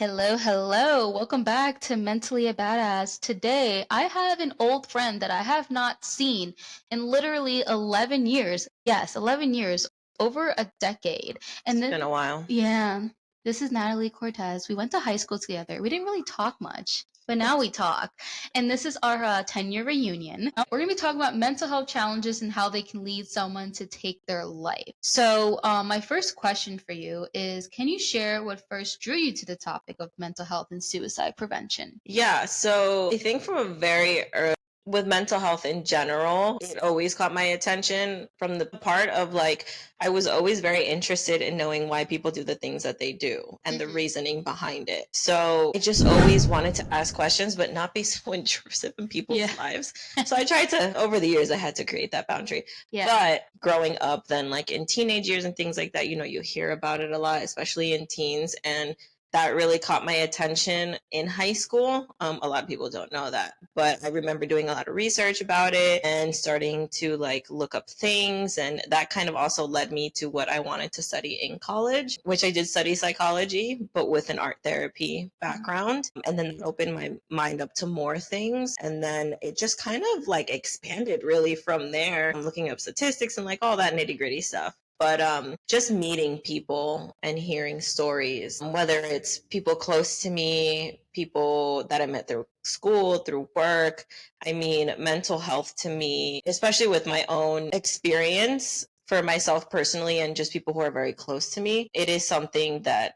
Hello, hello. Welcome back to Mentally a Badass. Today, I have an old friend that I have not seen in literally 11 years. Yes, 11 years, over a decade. It's And this, been a while. yeah, this is Natalie Cortez. We went to high school together. We didn't really talk much, but now we talk. And this is our 10-year reunion. We're going to be talking about mental health challenges and how they can lead someone to take their life. So, my first question for you is, can you share what first drew you to the topic of mental health and suicide prevention? Yeah, so I think from a very early with mental health in general, it always caught my attention from the part of like I was always very interested in knowing why people do the things that they do and the reasoning behind it. So I just always wanted to ask questions but not be so intrusive in people's Yeah. lives. So I tried to over the years I had to create that boundary. Yeah. But growing up then like in teenage years and things like that, you hear about it a lot, especially in teens, and that really caught my attention in high school. A lot of people don't know that, but I remember doing a lot of research about it and starting to like look up things. And that kind of also led me to what I wanted to study in college, which I did study psychology, but with an art therapy background. And then it opened my mind up to more things. And then it just kind of like expanded really from there. I'm looking up statistics and like all that nitty gritty stuff. But just meeting people and hearing stories, whether it's people close to me, people that I met through school, through work. I mean, mental health to me, especially with my own experience for myself personally and just people who are very close to me, it is something that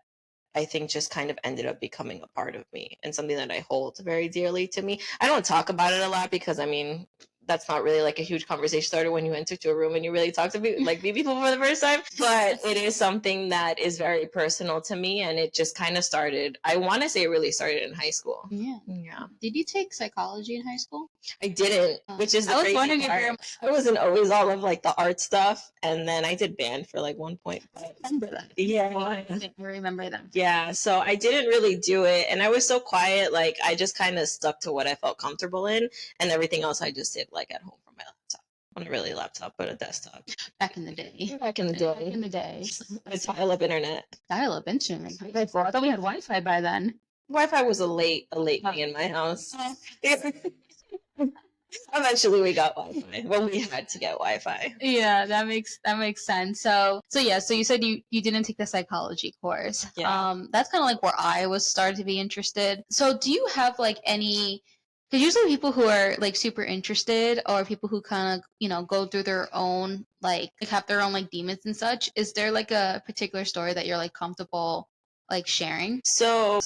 I think just kind of ended up becoming a part of me and something that I hold very dearly to me. I don't talk about it a lot because I mean, that's not really like a huge conversation starter when you enter to a room and you really talk to people for the first time. But it is something that is very personal to me, and it just kind of started. I want to say it really started in high school. Yeah. Yeah, Did you take psychology in high school? I didn't, which is the I was crazy wondering if part. you're. I wasn't always all of like the art stuff, and then I did band for like one point. But Remember that. yeah, I remember that. yeah, so I didn't really do it, and I was so quiet. Like I just kind of stuck to what I felt comfortable in, and everything else I just did like at home from my laptop. Not really a laptop, but a desktop. Back in the day. Back in the Back day, in the day. it's dial-up internet. Dial-up internet. I thought we had Wi-Fi by then. Wi-Fi was a late thing in my house. Eventually, we got Wi-Fi. Well, we had to get Wi-Fi. Yeah, that makes sense. So yeah, so you said you didn't take the psychology course. Yeah. That's kind of like where I was started to be interested. So do you have like any? Because usually people who are like super interested or people who kind of go through their own like have their own like demons and such. Is there like a particular story that you're like comfortable like sharing? So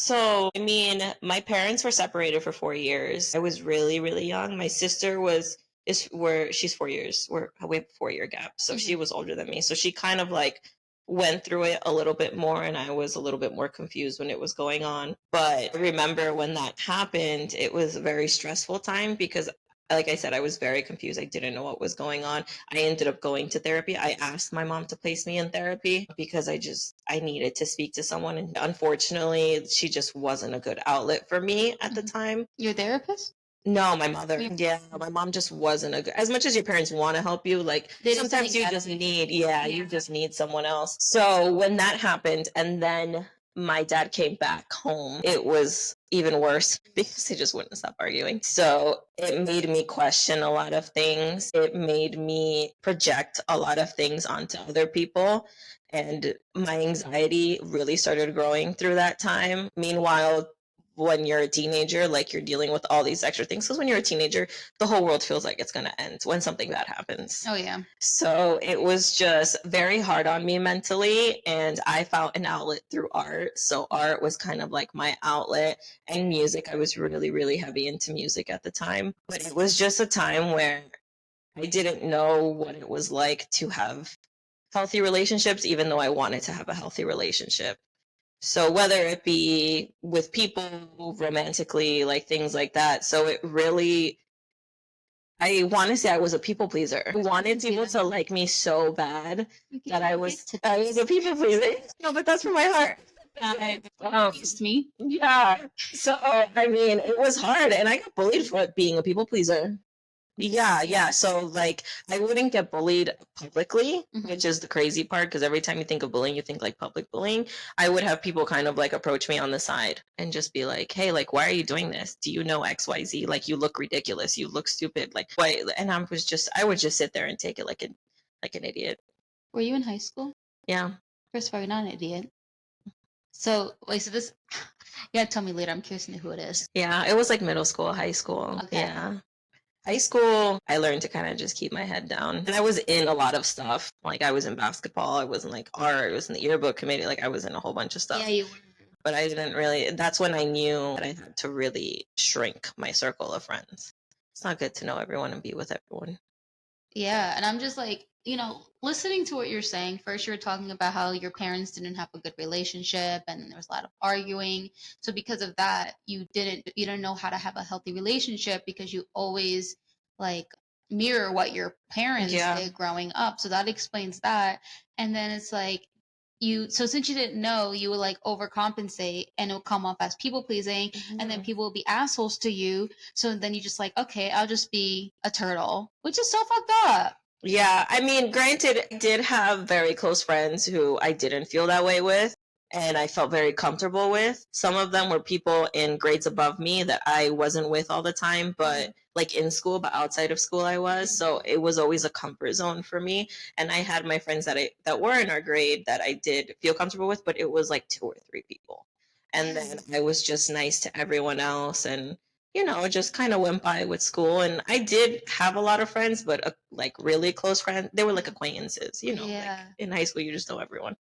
I mean, my parents were separated for 4 years. I was really, really young. My sister she's 4 years. We have a 4 year gap. So she was older than me. So she kind of like went through it a little bit more, and I was a little bit more confused when it was going on. But I remember when that happened, it was a very stressful time because like I said, I was very confused. I didn't know what was going on. I ended up going to therapy. I asked my mom to place me in therapy because I needed to speak to someone, and unfortunately she just wasn't a good outlet for me at the time. Your therapist? No, my mother. Yeah, my mom just wasn't a good. As much as your parents want to help you, like sometimes you just need, you just need someone else. So when that happened, and then my dad came back home, it was even worse because he just wouldn't stop arguing. So it made me question a lot of things. It made me project a lot of things onto other people. And my anxiety really started growing through that time. Meanwhile, when you're a teenager, like you're dealing with all these extra things. Because when you're a teenager, the whole world feels like it's going to end when something bad happens. Oh yeah. So it was just very hard on me mentally. And I found an outlet through art. So art was kind of like my outlet, and music. I was really, really heavy into music at the time. But it was just a time where I didn't know what it was like to have healthy relationships, even though I wanted to have a healthy relationship. So whether it be with people romantically, like things like that. So it really, I want to say I was a people pleaser. I wanted people to like me so bad that I was a people pleaser. No, but that's from my heart. Used me. Yeah. So I mean, it was hard, and I got bullied for being a people pleaser. Yeah. So like I wouldn't get bullied publicly, Mhm. which is the crazy part because every time you think of bullying, you think like public bullying. I would have people kind of like approach me on the side and just be like, "Hey, like why are you doing this? Do you know XYZ? Like you look ridiculous. You look stupid. Like why?" And I would just sit there and take it like an idiot. Were you in high school? Yeah. First of all, you're not an idiot. So wait, so this you gotta tell me later. I'm curious to know who it is. Yeah, it was like middle school, high school. Okay. Yeah. High school, I learned to kind of just keep my head down. And I was in a lot of stuff. Like I was in basketball, I was in like art, I was in the yearbook committee, like I was in a whole bunch of Yeah, stuff. you were. But I didn't really, that's when I knew that I had to really shrink my circle of friends. It's not good to know everyone and be with everyone. Yeah, and I'm just like, listening to what you're saying. First, you were talking about how your parents didn't have a good relationship and there was a lot of arguing. So because of that, you didn't know how to have a healthy relationship because you always like mirror what your parents Yeah. did growing up. So that explains that. And then it's like so since you didn't know, you would like overcompensate and it would come off as people pleasing, and then people will be assholes to you. So then you just like, okay, I'll just be a turtle, which is so fucked up. Yeah, I mean, granted, I did have very close friends who I didn't feel that way with, and I felt very comfortable with. Some of them were people in grades above me that I wasn't with all the time, but like in school, but outside of school I was. So it was always a comfort zone for me. And I had my friends that were in our grade that I did feel comfortable with, but it was like two or three people. And then I was just nice to everyone else, and just kind of went by with school. And I did have a lot of friends, but like really close friends, they were like acquaintances, like Yeah. in high school, you just know everyone.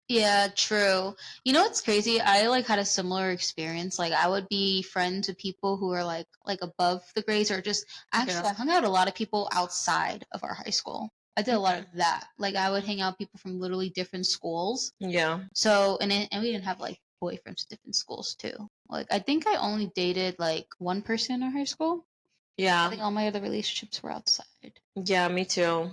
Yeah, true. You know what's crazy? I like had a similar experience. Like I would be friends with people who are like above the grades or just actually I Yeah. hung out with a lot of people outside of our high school. I did a lot of Okay. that. Like I would hang out with people from literally different schools. Yeah. So and we didn't have like boyfriends at different schools too. Like I think I only dated like one person in our high school. I Yeah. think all my other relationships were outside. Yeah, me too.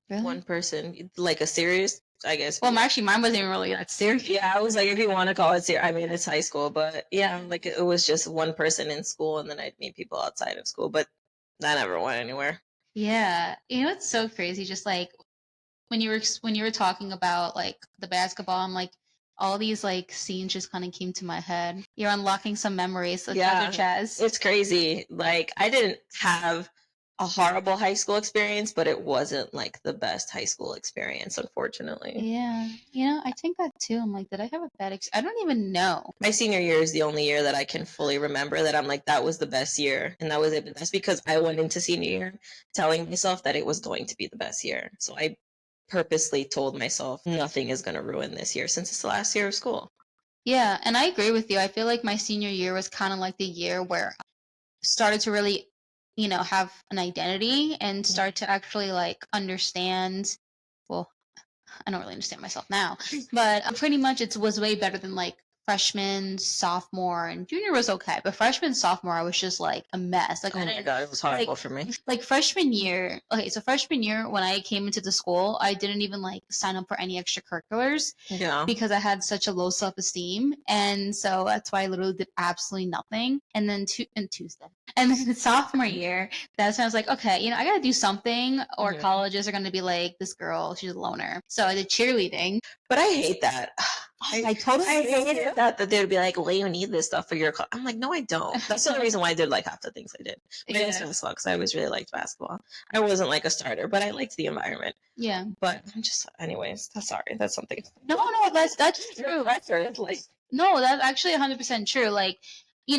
Really? One person, like a serious, I guess. Well, actually, mine wasn't even really that serious. Yeah, I was like, if you want to call it serious, I mean, it's high school, but yeah, like it was just one person in school, and then I'd meet people outside of school, but that never went anywhere. Yeah, it's so crazy. Just like when you were talking about like the basketball, I'm like all these like scenes just kind of came to my head. You're unlocking some memories, so Yeah, Treasure Chaz. it's crazy. Like, I didn't have a horrible high school experience, but it wasn't like the best high school experience, unfortunately. Yeah, I think that too. I'm like, did I have a bad I don't even know. My senior year is the only year that I can fully remember that I'm like, that was the best year. And that was it. But that's because I went into senior year telling myself that it was going to be the best year. So I purposely told myself nothing is going to ruin this year since it's the last year of school. Yeah, and I agree with you. I feel like my senior year was kind of like the year where I started to really, have an identity and start to actually like understand. Well, I don't really understand myself now, but pretty much it was way better than like freshman, sophomore, and junior was okay. But freshman, sophomore, I was just like a mess. Like Oh I my didn't God, it was horrible for me. like freshman year. Okay, so freshman year when I came into the school, I didn't even like sign up for any extracurriculars Yeah. because I had such a low self esteem, and so that's why I literally did absolutely nothing. And then Tuesday, and then sophomore year, that's when I was like, okay, I got to do something, or Mhm. colleges are going to be like, this girl, she's a loner. So I did cheerleading. But I hate that. I totally I agree with hated you. that they would be like, well, you need this stuff for your class. I'm like, no, I don't. That's the only reason why I did like half the things I did. Minus Yeah. basketball, because I always really liked basketball. I wasn't like a starter, but I liked the environment. Yeah. But I'm just, anyways, that's sorry. That's something. No, that's true. Pressure, like, No, that's actually 100% true. Like,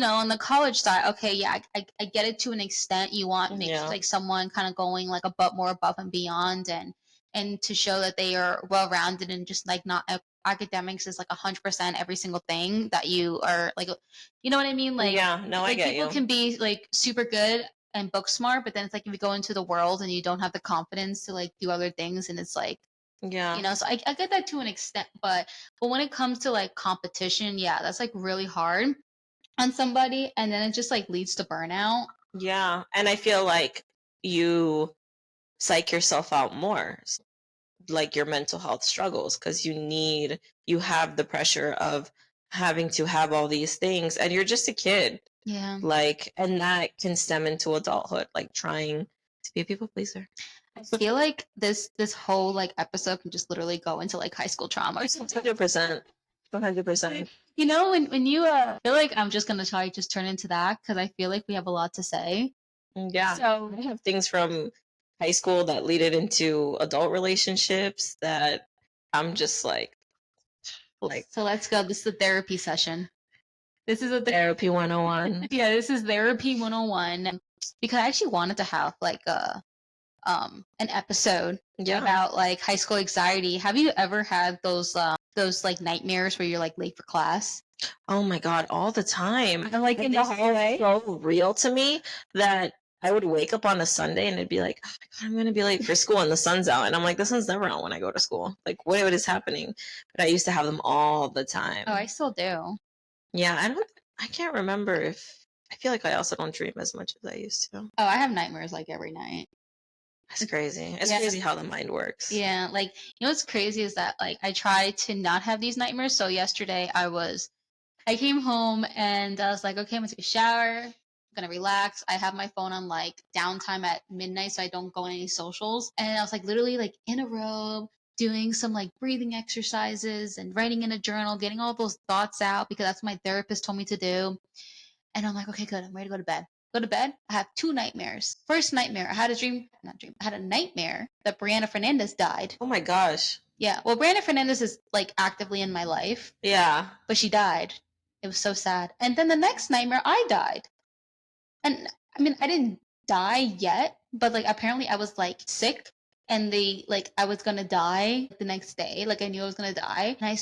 on the college side, okay, yeah, I get it to an extent. You want make yeah, like someone kind of going like more above and beyond, and to show that they are well rounded and just like not academics is like 100% every single thing that you are like, you know what I mean? Like, yeah. No, I get people you. can be like super good and book smart, but then it's like if you go into the world and you don't have the confidence to like do other things, and it's like Yeah, so I get that to an extent, but when it comes to like competition, yeah, that's like really hard on somebody, and then it just like leads to burnout. yeah. And I feel like you psych yourself out more, like your mental health struggles, because you have the pressure of having to have all these things, and you're just a kid. Yeah. Like, and that can stem into adulthood, like trying To be a people pleaser. I feel like this whole like episode can just literally go into like high school trauma. 100%. 100%. You know, when you I feel like I'm just gonna try to just turn into that because I feel like we have a lot to say. Yeah. So I have things from high school that lead it into adult relationships that I'm just like so let's go. This is a therapy session. This is a therapy 101. yeah, this is therapy 101 because I actually wanted to have like a an episode about like high school anxiety. Have you ever had those like nightmares where you're like late for class? Oh my god, all the time. And like in the hallway. So real to me that I would wake up on a Sunday and it'd be like, oh my god, I'm gonna be late for school and the sun's out. And I'm like, the sun's never out when I go to school. Like, what is happening? But I used to have them all the time. Oh, I still do. Yeah, I can't remember if I feel like I also don't dream as much as I used to. Oh, I have nightmares like every night. That's crazy. It's crazy how the mind works. Yeah, like you know what's crazy is that like I try to not have these nightmares. So yesterday I came home and I was like, okay, I'm gonna take a shower. I'm gonna relax. I have my phone on like downtime at midnight so I don't go on any socials. And I was like literally like in a robe, doing some like breathing exercises and writing in a journal, getting all those thoughts out because that's what my therapist told me to do. And I'm like, okay, good. I'm ready to go to bed. Go to bed. I have two nightmares. First nightmare, I had I had a nightmare that Brianna Fernandez died. Oh my gosh. Yeah. Well, Brianna Fernandez is like actively in my life. Yeah. But she died. It was so sad. And then the next nightmare, I died. And I mean, I didn't die yet, but like apparently I was like sick and they like I was gonna die the next day. Like I knew I was gonna die. And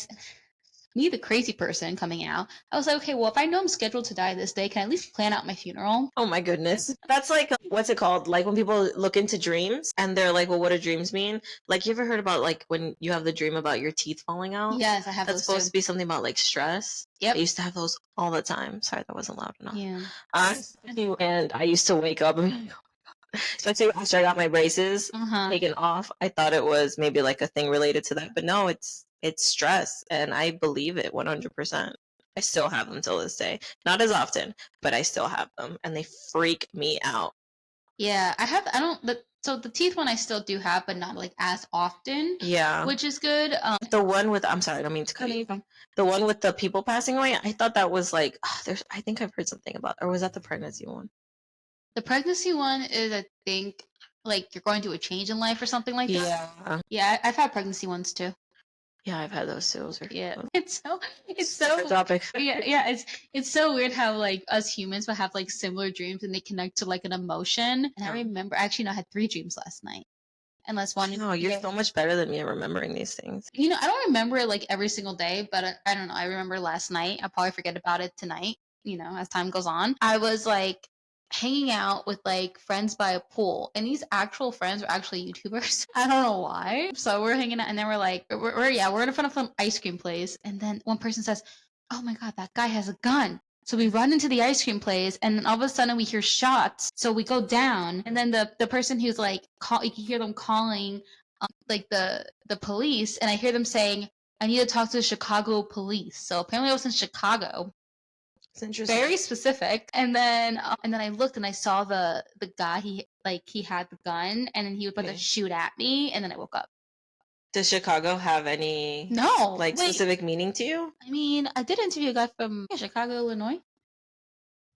me, the crazy person coming out, I was like, okay, well, if I know I'm scheduled to die this day, can I at least plan out my funeral? Oh my goodness. That's like, what's it called? Like when people look into dreams and they're like, well, what do dreams mean? Like, you ever heard about like when you have the dream about your teeth falling out? Yes, I have That's those supposed too. to be something about like stress. Yep. I used to have those all the time. Sorry, that wasn't loud enough. Yeah. And I used to wake up and especially after I got my braces taken off, I thought it was maybe like a thing related to that. But no, it's stress. And I believe it 100%. I still have them till this day. Not as often, but I still have them. And they freak me out. Yeah, so the teeth one I still do have, but not like as often. Yeah. Which is good. The one with, I'm sorry, I don't mean to cut you. The one with the people passing away, I thought that was like, I think I've heard something about, or was that the pregnancy one? The pregnancy one is, I think, like you're going through a change in life or something like that. Yeah. Yeah, I've had pregnancy ones too. Yeah, I've had those too. Yeah, it's so topic. Yeah, it's so weird how like us humans will have like similar dreams and they connect to like an emotion. And I remember actually, no, I had 3 dreams last night. Unless one. No, you're so much better than me at remembering these things. You know, I don't remember it like every single day, but I don't know. I remember last night. I'll probably forget about it tonight. You know, as time goes on, I was like hanging out with like friends by a pool, and these actual friends were actually YouTubers. I don't know why. So we're hanging out, and then we're like, we're in front of some ice cream place, and then one person says, "Oh my god, that guy has a gun." So we run into the ice cream place, and then all of a sudden we hear shots. So we go down, and then the person who's like, you can hear them calling, like the police, and I hear them saying, "I need to talk to the Chicago police." So apparently I was in Chicago. It's interesting. Very specific. And then I looked and I saw the guy. He had the gun, and then he was about to shoot at me, and then I woke up. Does Chicago have any specific meaning to you? I mean, I did interview a guy from Chicago, Illinois.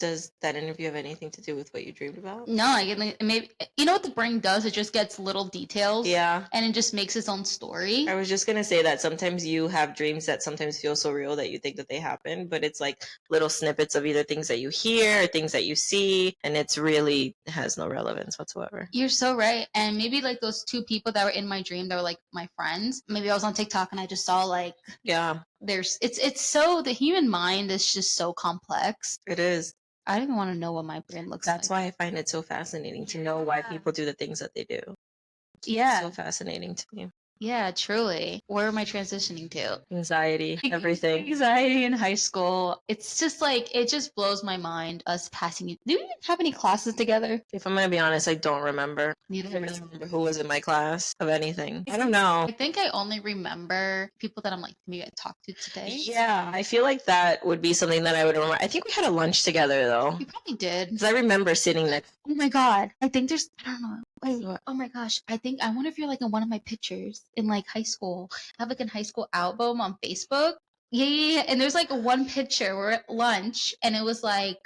Does that interview have anything to do with what you dreamed about? No, maybe you know what the brain does? It just gets little details. Yeah. And it just makes its own story. I was just gonna say that sometimes you have dreams that sometimes feel so real that you think that they happen, but it's like little snippets of either things that you hear or things that you see, and it's really has no relevance whatsoever. You're so right. And maybe like those 2 people that were in my dream that were like my friends. Maybe I was on TikTok and I just saw like it's so the human mind is just so complex. It is. I don't even want to know what my brain looks like. That's why I find it so fascinating to know why people do the things that they do. Yeah. It's so fascinating to me. Yeah, truly. Where am I transitioning to? Anxiety, everything. Anxiety in high school. It's just like, it just blows my mind, us passing. Do we even have any classes together? If I'm going to be honest, I don't remember. Neither. I don't really remember who was in my class of anything. I don't know. I think I only remember people that I'm like, maybe I talked to today. Yeah, I feel like that would be something that I would remember. I think we had a lunch together, though. We probably did. Because I remember sitting next. Oh my God. I think there's, I don't know. Wait, What? oh my gosh. I wonder if you're like in one of my pictures in like high school. I have like a high school album on Facebook. Yeah, yeah, yeah. And there's like one picture. We're at lunch and it was like,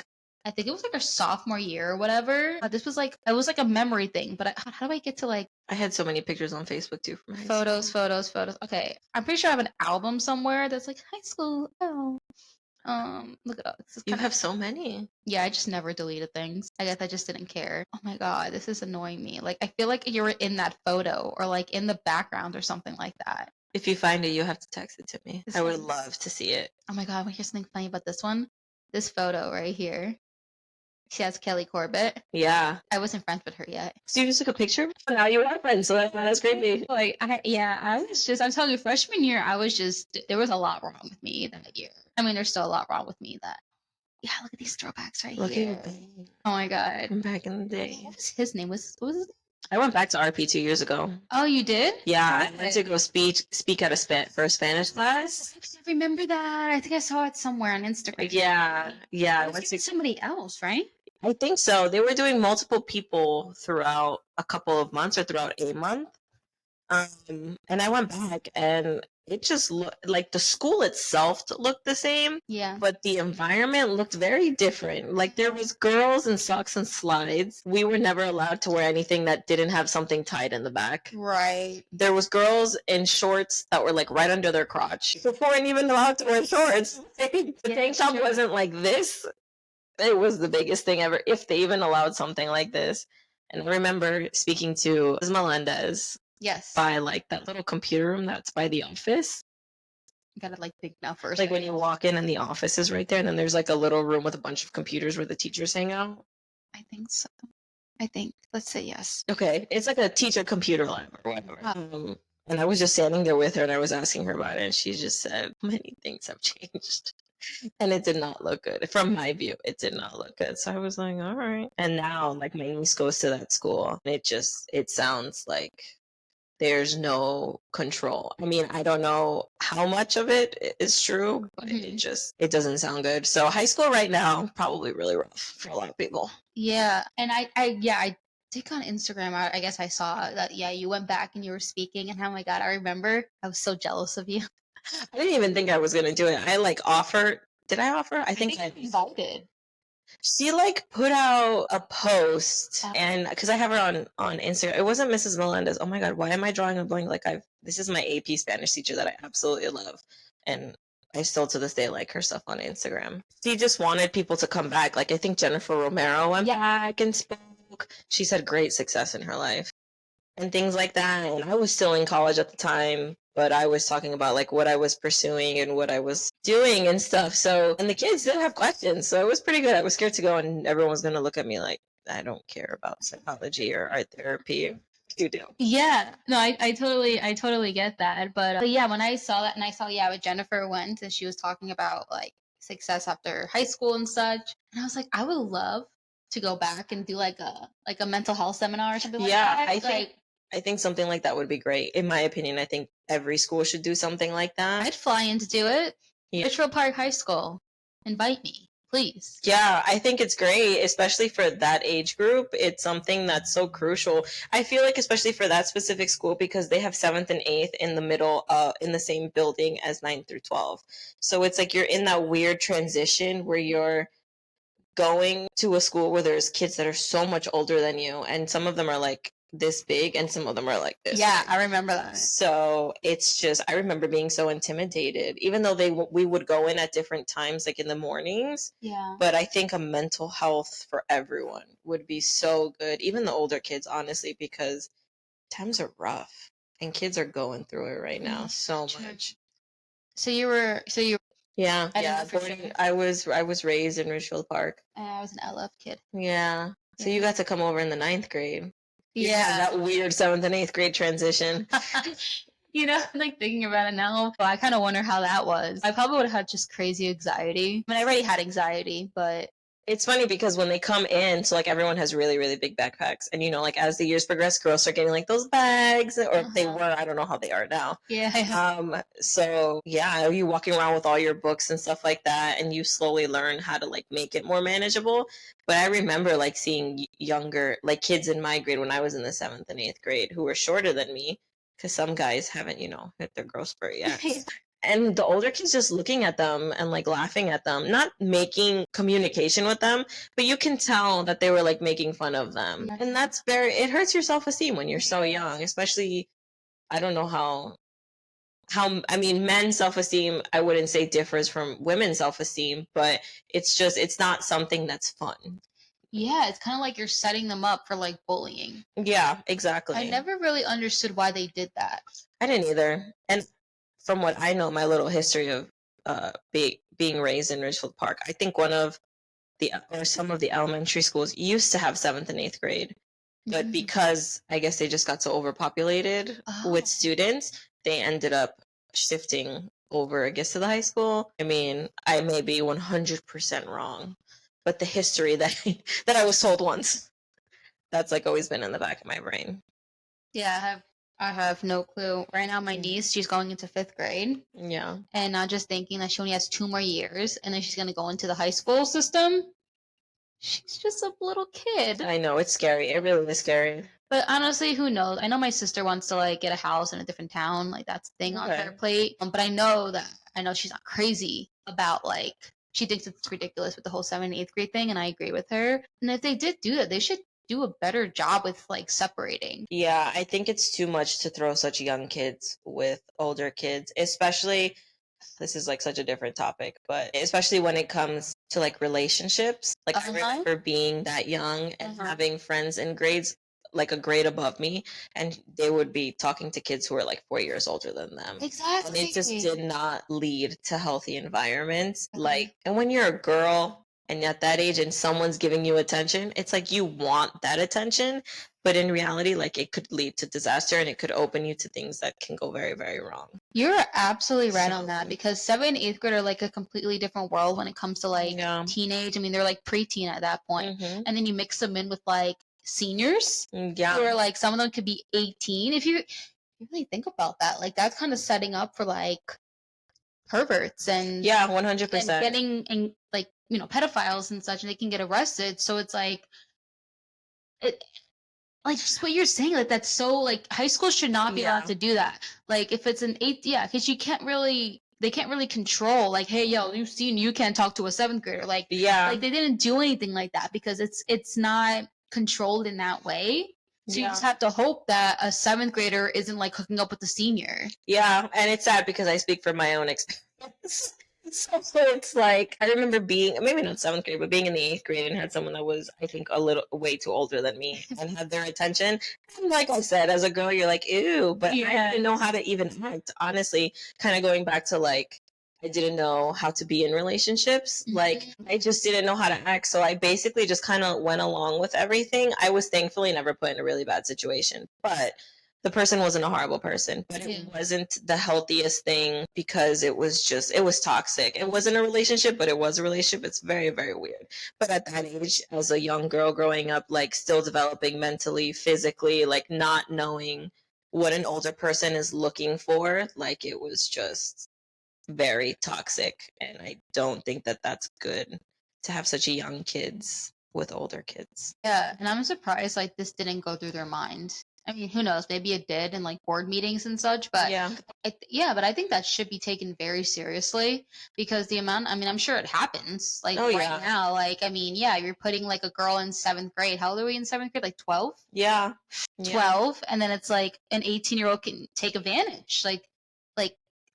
I think it was like our sophomore year or whatever. This was like, it was like a memory thing. But how do I get to like I had so many pictures on Facebook too from high photos, school. photos? Okay. I'm pretty sure I have an album somewhere that's like high school. Oh. Look it up. This is You kind have of, so many. yeah, I just never deleted things. I guess I just didn't care. Oh my god, this is annoying me. Like I feel like you were in that photo or like in the background or something like that. If you find it, you have to text it to me. This I would is- love to see it. Oh my god, want to hear something funny about this one? This photo right here. She has Kelly Corbett. Yeah. I wasn't friends with her yet. So you just took a picture? Now you are friends, so that's creepy. Like I'm telling you, freshman year, there was a lot wrong with me that year. I mean, there's still a lot wrong with me that. Yeah, look at these throwbacks right Look here. at you Oh my god. back in the day. What was his name? What was his I went back to RP 2 years ago. Oh, you did? Yeah, I went to go speak at for a Spanish class. I remember that. I think I saw it somewhere on Instagram. Yeah, yeah. I It went was to. somebody else, right? I think so. They were doing multiple people throughout a couple of months or throughout a month. And I went back and it just looked like the school itself looked the same, Yeah. but the environment looked very different. Like there was girls in socks and slides. We were never allowed to wear anything that didn't have something tied in the back. Right. There was girls in shorts that were like right under their crotch. We weren't even allowed to wear shorts. The tank top wasn't like this. It was the biggest thing ever, if they even allowed something like this. And I remember speaking to Ms. Melendez Yes. by like that little computer room that's by the office. You gotta like think now first. Like when you walk in and the office is right there, and then there's like a little room with a bunch of computers where the teachers hang out. I think so. I think. Let's say yes. Okay, it's like a teacher computer lab or whatever. And I was just standing there with her, and I was asking her about it, and she just said many things have changed. And it did not look good. From my view, it did not look good. So I was like, all right. And now, like, my niece goes to that school, and it sounds like there's no control. I mean, I don't know how much of it is true, but it doesn't sound good. So high school right now, probably really rough for a lot of people. Yeah. And I think on Instagram, I guess I saw that, yeah, you went back and you were speaking, and oh my God, I remember I was so jealous of you. I didn't even think I was going to do it. I like offered. Did I offer? I think I invited. She like put out a post, and because I have her on Instagram. It wasn't Mrs. Melendez. Oh my God, why am I drawing a blank? Like this is my AP Spanish teacher that I absolutely love, and I still to this day like her stuff on Instagram. She just wanted people to come back. Like I think Jennifer Romero went back and spoke. She's had great success in her life and things like that. And I was still in college at the time, but I was talking about like what I was pursuing and what I was doing and stuff. So, and the kids did have questions. So it was pretty good. I was scared to go, and everyone was going to look at me like, I don't care about psychology or art therapy. You do. Yeah. No, I totally get that. But yeah, when I saw that and I saw, yeah, what Jennifer went and she was talking about like success after high school and such. And I was like, I would love to go back and do like a mental health seminar or something like that. I think something like that would be great. In my opinion, I think every school should do something like that. I'd fly in to do it. Yeah. Litchfield Park High School. Invite me, please. Yeah, I think it's great, especially for that age group. It's something that's so crucial. I feel like especially for that specific school because they have 7th and 8th in the middle, in the same building as 9 through 12. So it's like you're in that weird transition where you're going to a school where there's kids that are so much older than you, and some of them are like this big and some of them are like this. Yeah, I remember that. So it's just, I remember being so intimidated, even though we would go in at different times, like in the mornings. Yeah. But I think a mental health for everyone would be so good, even the older kids, honestly, because times are rough and kids are going through it right now so much. So you were yeah. Sure. I was raised in Richfield Park. I was an LF kid. Yeah. So you got to come over in the 9th grade. Yeah, that weird 7th and 8th grade transition. Like thinking about it now, I kind of wonder how that was. I probably would have had just crazy anxiety. I mean, I already had anxiety, but It's funny because when they come in, so like everyone has really, really big backpacks. And like as the years progress, girls start getting like those bags, or if they Uh-huh. were, I don't know how they are now. Yeah, yeah. So yeah, you walking around with all your books and stuff like that, and you slowly learn how to like make it more manageable. But I remember like seeing younger, like kids in my grade when I was in the seventh and eighth grade who were shorter than me, because some guys haven't, hit their growth spurt yet. And the older kids just looking at them and like laughing at them, not making communication with them, but you can tell that they were like making fun of them. And that's it hurts your self-esteem when you're so young, especially. I don't know how I mean, men's self-esteem, I wouldn't say differs from women's self-esteem, but it's not something that's fun. Yeah, it's kind of like you're setting them up for like bullying. Yeah, exactly. I never really understood why they did that. I didn't either. And from what I know, my little history of being raised in Ridgefield Park, I think one of some of the elementary schools used to have seventh and eighth grade, but Mhm. because I guess they just got so overpopulated with Oh. students, they ended up shifting over, I guess, to the high school. I mean, I may be 100% wrong, but the history that that I was told once, that's like always been in the back of my brain. Yeah, I have no clue. Right now, my niece, she's going into fifth grade, Yeah, and not just thinking that she only has 2 more years, and then she's gonna go into the high school system. She's just a little kid. I know, it's scary. It really is scary. But honestly, who knows? I know my sister wants to like get a house in a different town, like that's the thing on her Okay. plate. But I know she's not crazy about like she thinks it's ridiculous with the whole 7th and 8th grade thing, and I agree with her. And if they did do that, they should do a better job with like separating. Yeah, I think it's too much to throw such young kids with older kids, especially. This is like such a different topic, but especially when it comes to like relationships. Like I Uh-huh. remember being that young and Uh-huh. having friends in grades like a grade above me, and they would be talking to kids who were like 4 years older than them. And it just did Exactly. not lead to healthy environments. Like, and when you're a girl and at that age and someone's giving you attention, it's like you want that attention. But in reality, like it could lead to disaster and it could open you to things that can go very, very wrong. You're absolutely right on So, that because 7th and 8th grade are like a completely different world when it comes to like yeah. teenage. I mean, they're like preteen at that point. Hmm. And then you mix them in with like seniors Yeah. who are like some of them could be 18. If you really think about that, like that's kind of setting up for like perverts Yeah, and 100%. getting and like pedophiles and such, and they can get arrested. So it's it, like just what you're saying, like that's so like high school should not be allowed Yeah. to do that. Like if it's an eighth, yeah, because they can't really control like, hey, yo, you can't talk to a 7th grader. Yeah. Like they didn't do anything like that because it's not controlled in that way. So you Yeah. just have to hope that a 7th grader isn't like hooking up with a senior. Yeah. And it's sad because I speak from my own experience. So it's like I remember being maybe not seventh grade, but being in the eighth grade and had someone that was I think a little way too older than me and had their attention. And like I said, as a girl, you're like, ew, but I didn't know how to even act. Honestly, kind of going back to like I didn't know how to be in relationships. Like I just didn't know how to act. So I basically just kind of went along with everything. I was thankfully never put in a really bad situation, but the person wasn't a horrible person, but it wasn't the healthiest thing because it was toxic. It wasn't a relationship, but it was a relationship. It's very, very weird. But at that age, as a young girl growing up, like still developing mentally, physically, like not knowing what an older person is looking for, like it was just very toxic. And I don't think that that's good to have such young kids with older kids. Yeah, and I'm surprised like this didn't go through their mind. I mean, who knows? Maybe it did in like board meetings and such, but Yeah. yeah, but I think that should be taken very seriously because the amount, I mean, I'm sure it happens like Oh, right yeah. now. Like, I mean, yeah, you're putting like a girl in 7th grade. How old are we in 7th grade? Like 12? Yeah. Yeah. 12, and then it's like an 18-year-old can take advantage. Like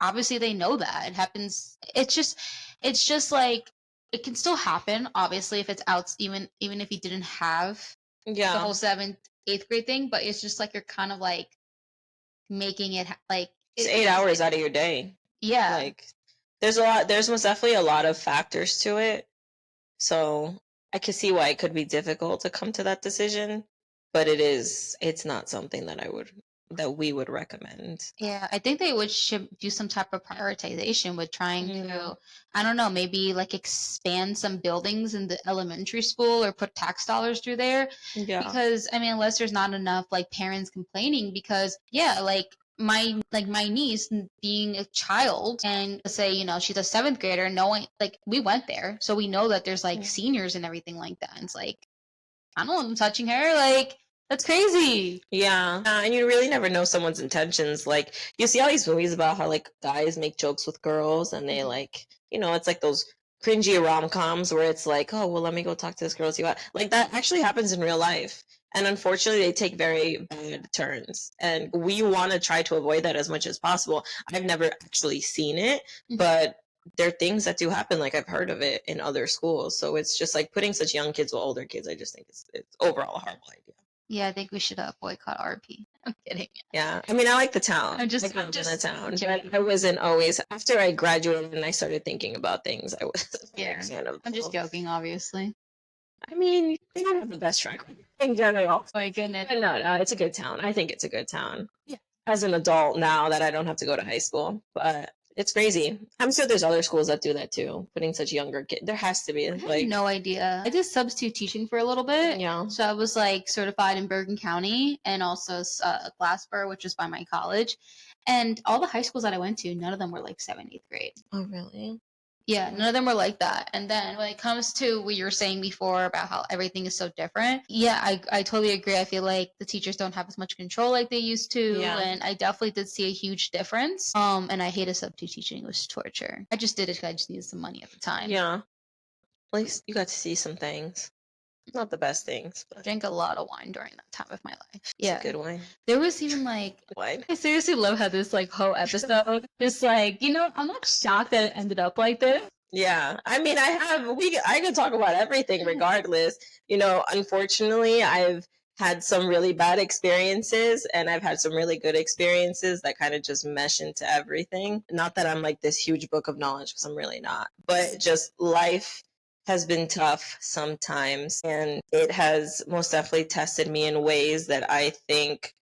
obviously they know that. It happens. It's just like it can still happen, obviously, if it's out even if he didn't have the Yeah. whole 7th, 8th grade thing, but it's just like you're kind of like making it like It's 8 hours out of your day. yeah. Like there's most definitely a lot of factors to it. So I could see why it could be difficult to come to that decision. But it's not something that I would that we would recommend. Yeah, I think they should do some type of prioritization with trying to, I don't know, maybe like expand some buildings in the elementary school or put tax dollars through there. Yeah. Because I mean, unless there's not enough like parents complaining, because yeah, like my niece being a child and say, she's a seventh grader, knowing like we went there, so we know that there's like seniors and everything like that. And it's like, I don't want them touching her. Like, that's crazy. Yeah. And you really never know someone's intentions. Like, you see all these movies about how, like, guys make jokes with girls and they, like, it's like those cringy rom-coms where it's like, oh, well, let me go talk to this girl, see what. Like, that actually happens in real life. And unfortunately, they take very bad turns. And we want to try to avoid that as much as possible. I've never actually seen it, but there are things that do happen. Like, I've heard of it in other schools. So it's just like putting such young kids with older kids. I just think it's overall a horrible idea. Yeah, I think we should boycott RP. I'm kidding. Yeah, I mean, I like the town. I'm just in the town, joking. but I wasn't always. After I graduated and I started thinking about things, I was Yeah, a fan of. I'm just joking, obviously. I mean, they don't have the best track record in general. Oh my goodness. But no, it's a good town. I think it's a good town. Yeah. As an adult now that I don't have to go to high school, but it's crazy. I'm sure there's other schools that do that too, putting such younger kids. There has to be. I had no idea. I did substitute teaching for a little bit. Yeah. So I was like certified in Bergen County and also Glassboro, which is by my college. And all the high schools that I went to, none of them were like 7th, 8th grade. Oh, really? Yeah, none of them were like that. And then when it comes to what you were saying before about how everything is so different, yeah, I totally agree. I feel like the teachers don't have as much control like they used to. Yeah. And I definitely did see a huge difference. And I hated substitute teaching. It was torture. I just did it because I just needed some money at the time. Yeah. At least you got to see some things. Not the best things, I but drank a lot of wine during that time of my life. it's Yeah. a good wine. There was even like, Wine. I seriously love how this like whole episode, just like, I'm not shocked that it ended up like this. Yeah, I mean, I could talk about everything regardless. Unfortunately, I've had some really bad experiences and I've had some really good experiences that kind of just mesh into everything. Not that I'm like this huge book of knowledge, because I'm really not, but just life has been tough sometimes, and it has most definitely tested me in ways that I think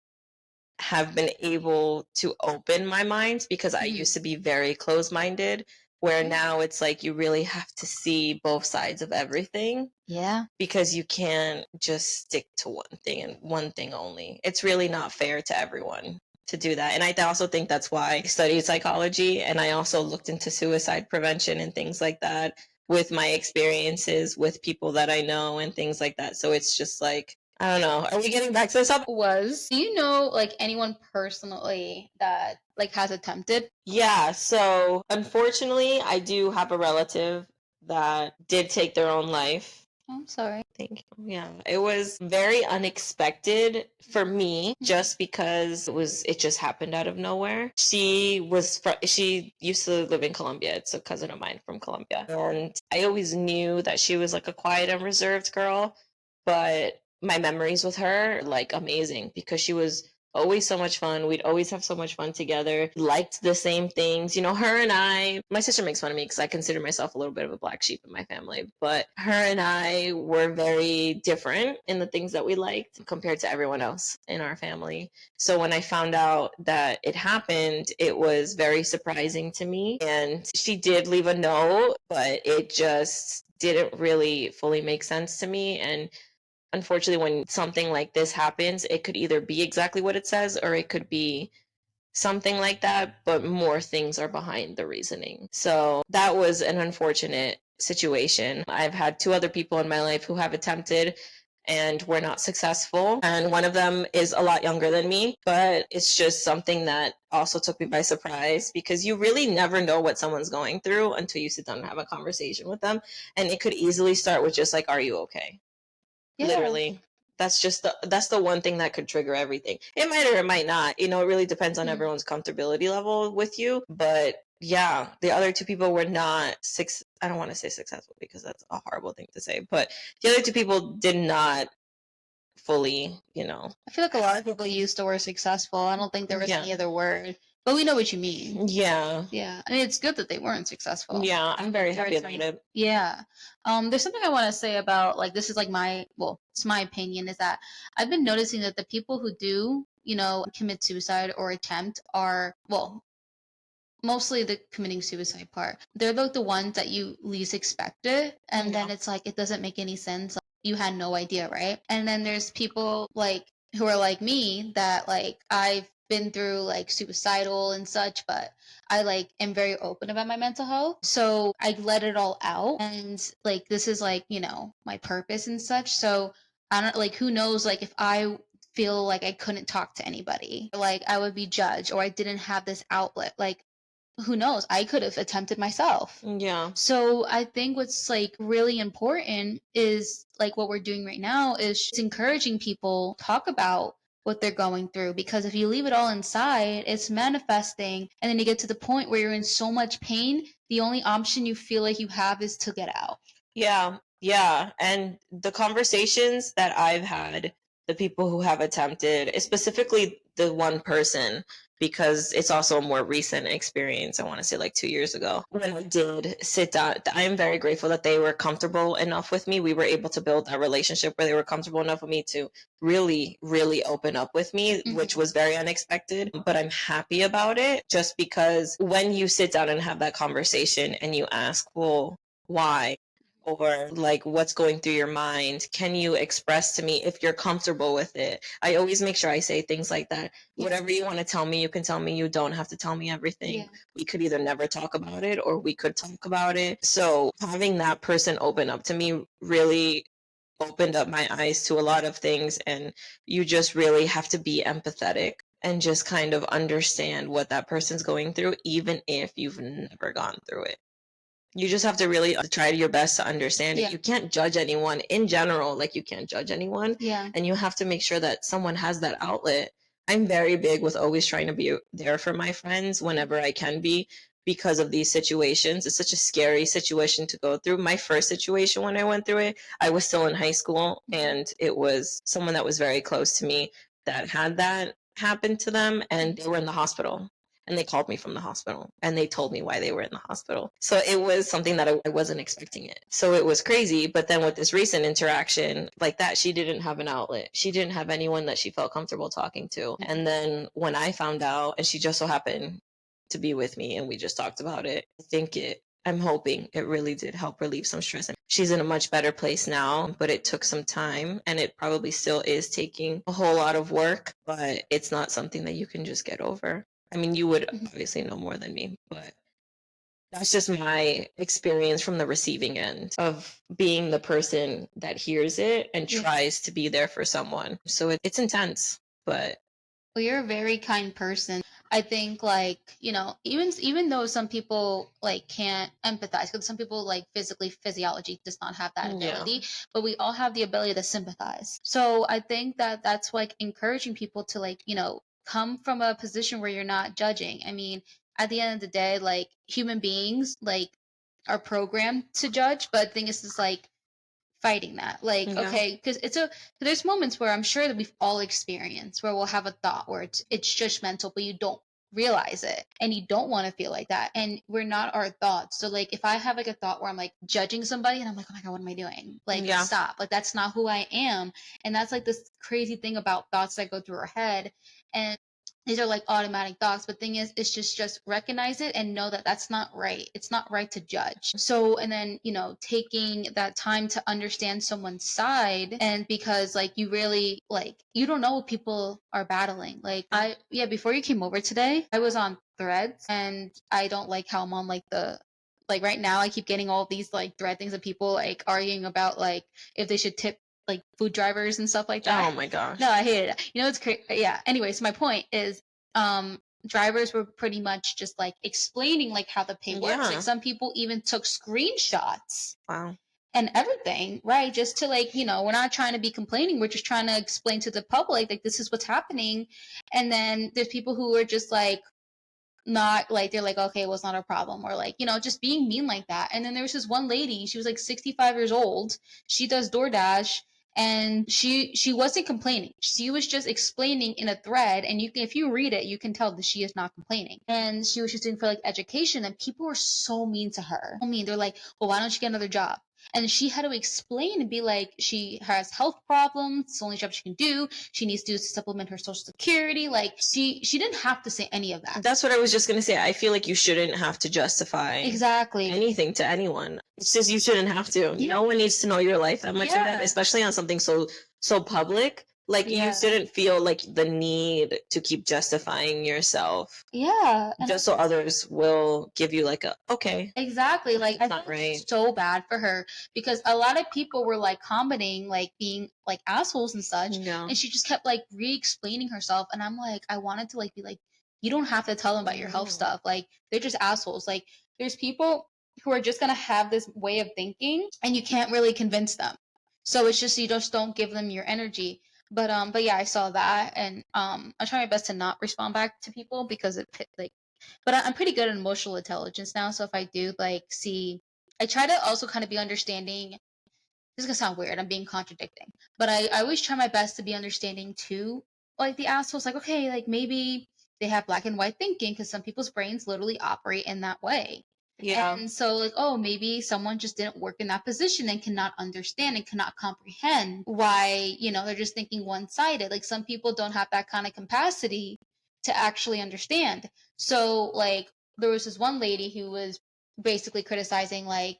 have been able to open my mind, because I used to be very closed-minded, where now it's like you really have to see both sides of everything. Yeah. Because you can't just stick to one thing and one thing only. It's really not fair to everyone to do that. And I also think that's why I studied psychology, and I also looked into suicide prevention and things like that with my experiences with people that I know and things like that. So it's just like, I don't know. Are we getting back to this up? Do you know like anyone personally that like has attempted? Yeah, so unfortunately, I do have a relative that did take their own life. Oh, I'm sorry. Thank you. Yeah, it was very unexpected for me, just because it just happened out of nowhere. She used to live in Colombia. It's a cousin of mine from Colombia, and I always knew that she was like a quiet and reserved girl, but my memories with her, like, amazing, because she was always so much fun. We'd always have so much fun together. Liked the same things. Her and my sister makes fun of me because I consider myself a little bit of a black sheep in my family, but her and I were very different in the things that we liked compared to everyone else in our family. So when I found out that it happened, it was very surprising to me. And she did leave a note, but it just didn't really fully make sense to me. And unfortunately, when something like this happens, it could either be exactly what it says, or it could be something like that, but more things are behind the reasoning. So that was an unfortunate situation. I've had 2 other people in my life who have attempted and were not successful. And one of them is a lot younger than me, but it's just something that also took me by surprise, because you really never know what someone's going through until you sit down and have a conversation with them. And it could easily start with just like, are you okay? Yeah. Literally, that's the one thing that could trigger everything. It might or it might not. It really depends on everyone's comfortability level with you. But yeah, the other 2 people were not I don't want to say successful, because that's a horrible thing to say. But the other 2 people did not fully, I feel like a lot of people use the word successful. I don't think there was any other word. But we know what you mean. Yeah. Yeah. I mean, it's good that they weren't successful. Yeah, I'm very happy about it. Yeah. There's something I want to say about, like, this is like it's my opinion, is that I've been noticing that the people who do, commit suicide or attempt are, well, mostly the committing suicide part. They're like the ones that you least expect it, and then it's like it doesn't make any sense. Like, you had no idea, right? And then there's people like who are like me that like I've been through like suicidal and such, but I like am very open about my mental health. So I let it all out, and like this is like, my purpose and such. So I don't like, who knows, like if I feel like I couldn't talk to anybody, like I would be judged or I didn't have this outlet, like who knows, I could have attempted myself. Yeah. So I think what's like really important is like what we're doing right now is just encouraging people talk about what they're going through, because if you leave it all inside, it's manifesting, and then you get to the point where you're in so much pain, the only option you feel like you have is to get out. Yeah, yeah. And the conversations that I've had, the people who have attempted, specifically the one person, because it's also a more recent experience. I want to say like 2 years ago when I did sit down. I am very grateful that they were comfortable enough with me. We were able to build that relationship where they were comfortable enough with me to really, really open up with me, which was very unexpected. But I'm happy about it just because when you sit down and have that conversation and you ask, well, why? Or like what's going through your mind, can you express to me if you're comfortable with it? I always make sure I say things like that. Whatever you want to tell me, you can tell me. You don't have to tell me everything. We could either never talk about it or we could talk about it. So having that person open up to me really opened up my eyes to a lot of things. And you just really have to be empathetic and just kind of understand what that person's going through, even if you've never gone through it. You just have to really try your best to understand it. You can't judge anyone in general, like you can't judge anyone. And you have to make sure that someone has that outlet. I'm very big with always trying to be there for my friends whenever I can be, because of these situations. It's such a scary situation to go through. My first situation when I went through it, I was still in high school, and it was someone that was very close to me that had that happen to them, and they were in the hospital. And they called me from the hospital and they told me why they were in the hospital. So it was something that I wasn't expecting it. So it was crazy. But then with this recent interaction like that, she didn't have an outlet. She didn't have anyone that she felt comfortable talking to. And then when I found out, and she just so happened to be with me and we just talked about it, I'm hoping it really did help relieve some stress. And she's in a much better place now, but it took some time, and it probably still is taking a whole lot of work, but it's not something that you can just get over. I mean, you would obviously know more than me, but that's just my experience from the receiving end of being the person that hears it and tries to be there for someone. So it's intense, but Well, you're a very kind person. I think like, even though some people like can't empathize, because some people like physiology does not have that ability, but we all have the ability to sympathize. So I think that that's like encouraging people to like, come from a position where you're not judging. I mean, at the end of the day, like human beings like are programmed to judge, but the thing is like fighting that, like, okay, because there's moments where I'm sure that we've all experienced where we'll have a thought where it's judgmental, but you don't realize it and you don't want to feel like that, and we're not our thoughts. So like if I have like a thought where I'm like judging somebody and I'm like, oh my god, what am I doing, like stop, like that's not who I am. And that's like this crazy thing about thoughts that go through our head, and these are like automatic thoughts, but thing is it's just recognize it and know that that's not right. It's not right to judge. So and then taking that time to understand someone's side, and because like you really like you don't know what people are battling. Like before you came over today, I was on threads, and I don't like how I'm on like the like right now I keep getting all these like thread things of people like arguing about like if they should tip like food drivers and stuff like that. Oh my gosh. No, I hated it. It's crazy. Yeah. Anyway, so my point is, drivers were pretty much just like explaining like how the pay works. Like some people even took screenshots. Wow. And everything, right? Just to like, we're not trying to be complaining. We're just trying to explain to the public like this is what's happening. And then there's people who are just like not like they're like, okay, well, it's not a problem, or like just being mean like that. And then there was this one lady, she was like 65 years old, she does DoorDash, and she wasn't complaining, she was just explaining in a thread, and if you read it you can tell that she is not complaining, and she was just doing for like education, and people were so mean to her. I mean, they're like, well, why don't you get another job? And she had to explain and be like, she has health problems. It's the only job she can do. She needs to supplement her social security. Like she didn't have to say any of that. That's what I was just gonna say. I feel like you shouldn't have to justify Exactly anything to anyone. It's just you shouldn't have to. Yeah. No one needs to know your life that much of that, Yeah. especially on something so public. Like Yeah. you shouldn't feel like the need to keep justifying yourself Yeah. And just so others will give you like a okay. exactly. Like I That's not felt right. so bad for her because a lot of people were like commenting, like being like assholes and such. Yeah. And she just kept like re-explaining herself. And I'm like, I wanted to like be like, you don't have to tell them about your health No. stuff. Like they're just assholes. Like there's people who are just gonna have this way of thinking and you can't really convince them. So it's just you just don't give them your energy. But yeah, I saw that and I try my best to not respond back to people because it like but I'm pretty good at emotional intelligence now. So if I do like see, I try to also kind of be understanding. This is gonna sound weird. I'm being contradicting, but I always try my best to be understanding too. Like the assholes, like okay, like maybe they have black and white thinking because some people's brains literally operate in that way. Yeah. And so like oh maybe someone just didn't work in that position and cannot understand and cannot comprehend why they're just thinking one-sided. Like some people don't have that kind of capacity to actually understand. So like there was this one lady who was basically criticizing like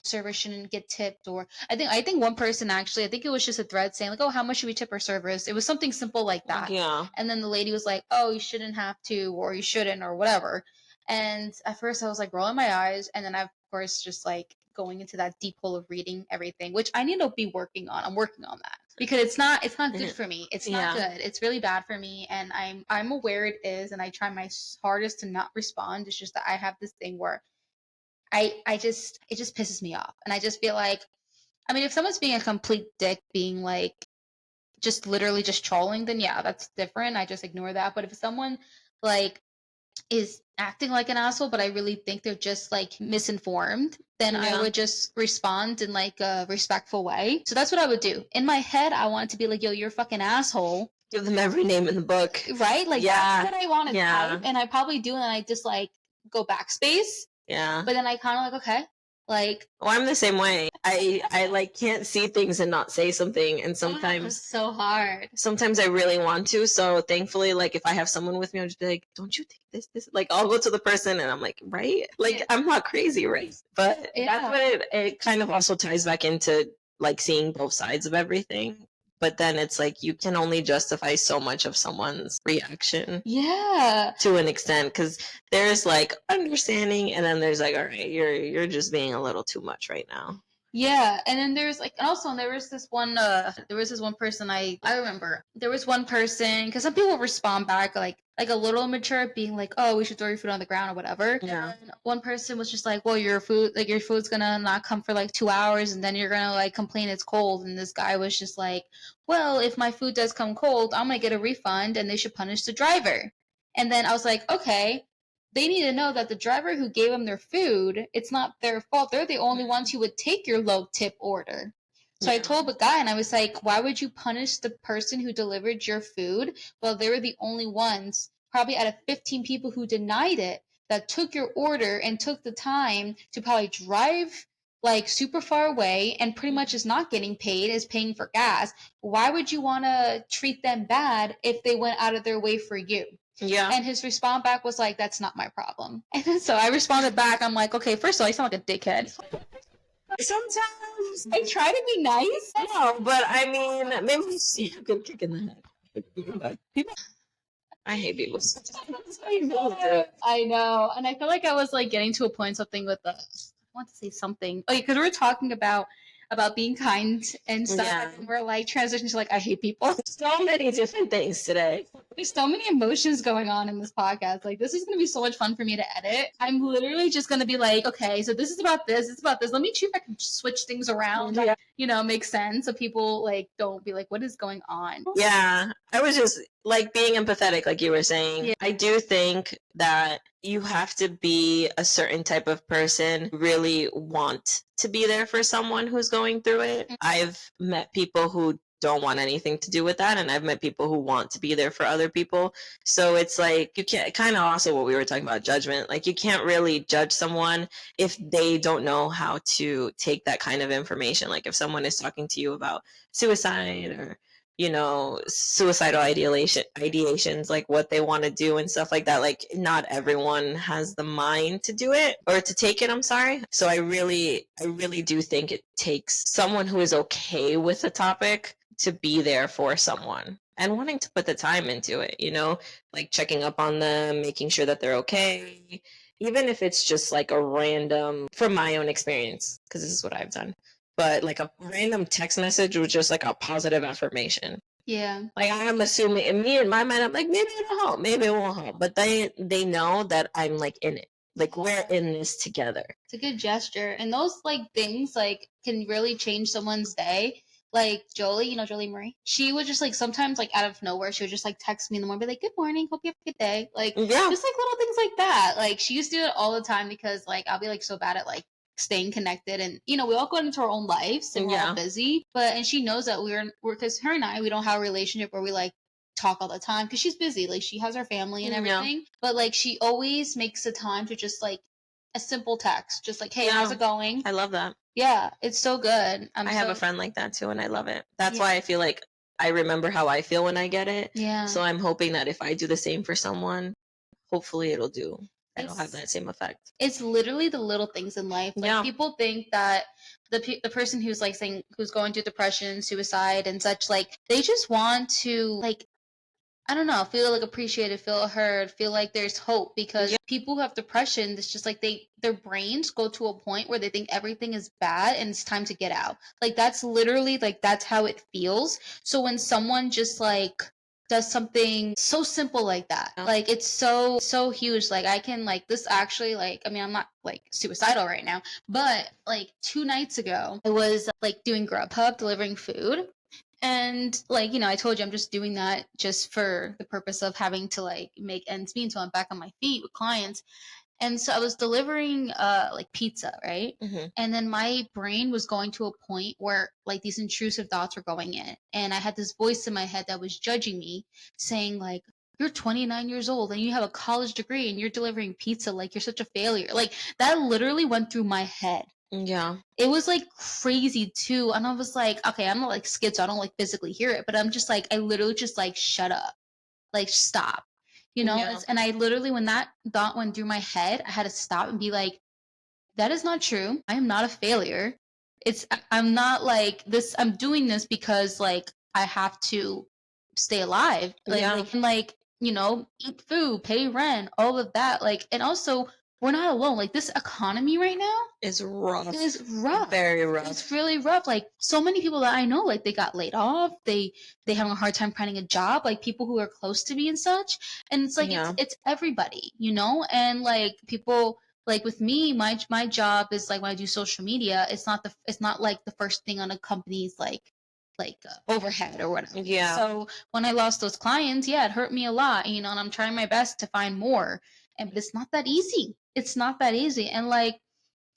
servers shouldn't get tipped, or I think one person actually, I think it was just a thread saying like, oh, how much should we tip our servers? It was something simple like that. Yeah. And then the lady was like, oh, you shouldn't have to, or you shouldn't, or whatever. And at first I was like rolling my eyes, and then I, of course, just like going into that deep hole of reading everything, which I need to be working on. I'm working on that because it's not good for me. It's not Yeah. good. It's really bad for me, and I'm aware it is, and I try my hardest to not respond. It's just that I have this thing where I just it just pisses me off, and I just feel like, I mean, if someone's being a complete dick, being like just literally just trolling, then yeah, that's different. I just ignore that. But if someone like is acting like an asshole, but I really think they're just like misinformed, then I Yeah. would just respond in like a respectful way. So that's what I would do. In my head, I want it to be like, yo, you're a fucking asshole. Give them every name in the book. Right? Like Yeah. that's what I want to Yeah. type. And I probably do, and I just like go backspace. Yeah. But then I kind of like, okay, like Well, I'm the same way. I like can't see things and not say something, and it's sometimes so hard. I really want to. So thankfully, like if I have someone with me, I'll just be like, "Don't you think this?" Like I'll go to the person and I'm like, "Right? Like Yeah. I'm not crazy, right?" But Yeah. that's what it kind of also ties back into like seeing both sides of everything. But then it's like you can only justify so much of someone's reaction Yeah. to an extent, because there's like understanding, and then there's like, all right, you're just being a little too much right now. Yeah, and then there's like, and also there was this one person I remember. There was one person, because some people respond back like a little mature, being like, oh, we should throw your food on the ground or whatever. Yeah. And one person was just like, well, your food's gonna not come for like 2 hours, and then you're gonna like complain it's cold. And this guy was just like, well, if my food does come cold, I'm gonna get a refund, and they should punish the driver. And then I was like, okay, they need to know that the driver who gave them their food, it's not their fault. They're the only ones who would take your low tip order. So I told the guy, and I was like, why would you punish the person who delivered your food? Well, they were the only ones, probably out of 15 people who denied it, that took your order and took the time to probably drive like super far away and pretty much is not getting paid, is paying for gas. Why would you want to treat them bad if they went out of their way for you? Yeah. And his response back was like, that's not my problem. And then so I responded back, I'm like, okay, first of all, you sound like a dickhead. Sometimes I try to be nice. no, but I mean, maybe you see a good kick in the head. People, I hate people. I know. And I feel like I was like getting to a point, something with the, I want to say something. Oh, because we were talking about being kind and stuff. Yeah. And we're like transitioning to like, I hate people. So many different things today. There's so many emotions going on in this podcast. Like, this is going to be so much fun for me to edit. I'm literally just going to be like, okay, so this is about this. It's about this. Let me see if I can switch things around. Yeah. Make sense. So people like don't be like, what is going on? Yeah. I was just like being empathetic, like you were saying. Yeah. I do think that you have to be a certain type of person, really want to be there for someone who's going through it. I've met people who don't want anything to do with that, and I've met people who want to be there for other people. So it's like you can't, kind of also what we were talking about, judgment. Like you can't really judge someone if they don't know how to take that kind of information. Like if someone is talking to you about suicide or suicidal ideations, like what they want to do and stuff like that, like not everyone has the mind to do it or to take it, I'm sorry. So I really do think it takes someone who is okay with the topic to be there for someone and wanting to put the time into it, like checking up on them, making sure that they're okay, even if it's just like a random, from my own experience, because this is what I've done, but like a random text message was just like a positive affirmation. Yeah. Like I'm assuming, in me, in my mind, I'm like, maybe it'll help, maybe it won't help, but they know that I'm like in it, like we're in this together. It's a good gesture, and those like things like can really change someone's day. Like Jolie, Jolie Marie, she would just like sometimes like out of nowhere, she would just like text me in the morning, be like, "Good morning, hope you have a good day." Like Yeah, just like little things like that. Like she used to do it all the time because like I'll be like so bad at like staying connected, and we all go into our own lives and we're all yeah, busy. But and she knows that we're because her and I, we don't have a relationship where we like talk all the time because she's busy, like she has her family and yeah, everything, but like she always makes the time to just like a simple text, just like, "Hey, how's yeah. it going?" I love that. Yeah, it's so good. I have a friend like that too, and I love it. That's Yeah. why I feel like I remember how I feel when I get it. Yeah. So I'm hoping that if I do the same for someone, hopefully it'll have It's that same effect. it's literally the little things in life. Like Yeah. people think that the person who's like saying who's going through depression, suicide, and such, like they just want to like I don't know, feel like appreciated, feel heard, feel like there's hope because Yeah. people who have depression, it's just like their brains go to a point where they think everything is bad and it's time to get out. Like that's literally like that's how it feels. So when someone just like does something so simple like that, Yeah. like it's so huge. Like I can like this actually like I mean I'm not like suicidal right now, but like 2 nights ago I was like doing Grubhub delivering food, and like, I told you I'm just doing that just for the purpose of having to like make ends meet until I'm back on my feet with clients. And so I was delivering like pizza, right? Mhm. And then my brain was going to a point where like these intrusive thoughts were going in. And I had this voice in my head that was judging me, saying like, "You're 29 years old and you have a college degree and you're delivering pizza, like you're such a failure." Like that literally went through my head. Yeah. It was like crazy too. And I was like, okay, I'm not like skid, so I don't like physically hear it, but I'm just like, I literally just like, shut up, like, stop, Yeah. And I literally, when that thought went through my head, I had to stop and be like, that is not true. I am not a failure. I'm not like this. I'm doing this because like I have to stay alive. Yeah. And like, eat food, pay rent, all of that. Like, and also we're not alone. Like this economy right now It's rough. is rough. Very rough. It's really rough. Like so many people that I know, like they got laid off. They having a hard time finding a job. Like people who are close to me and such. And it's like Yeah. it's everybody, And like people like with me, my job is like when I do social media. It's not like the first thing on a company's overhead or whatever. Yeah. So when I lost those clients, yeah, it hurt me a lot, and I'm trying my best to find more. And but it's not that easy. It's not that easy. And like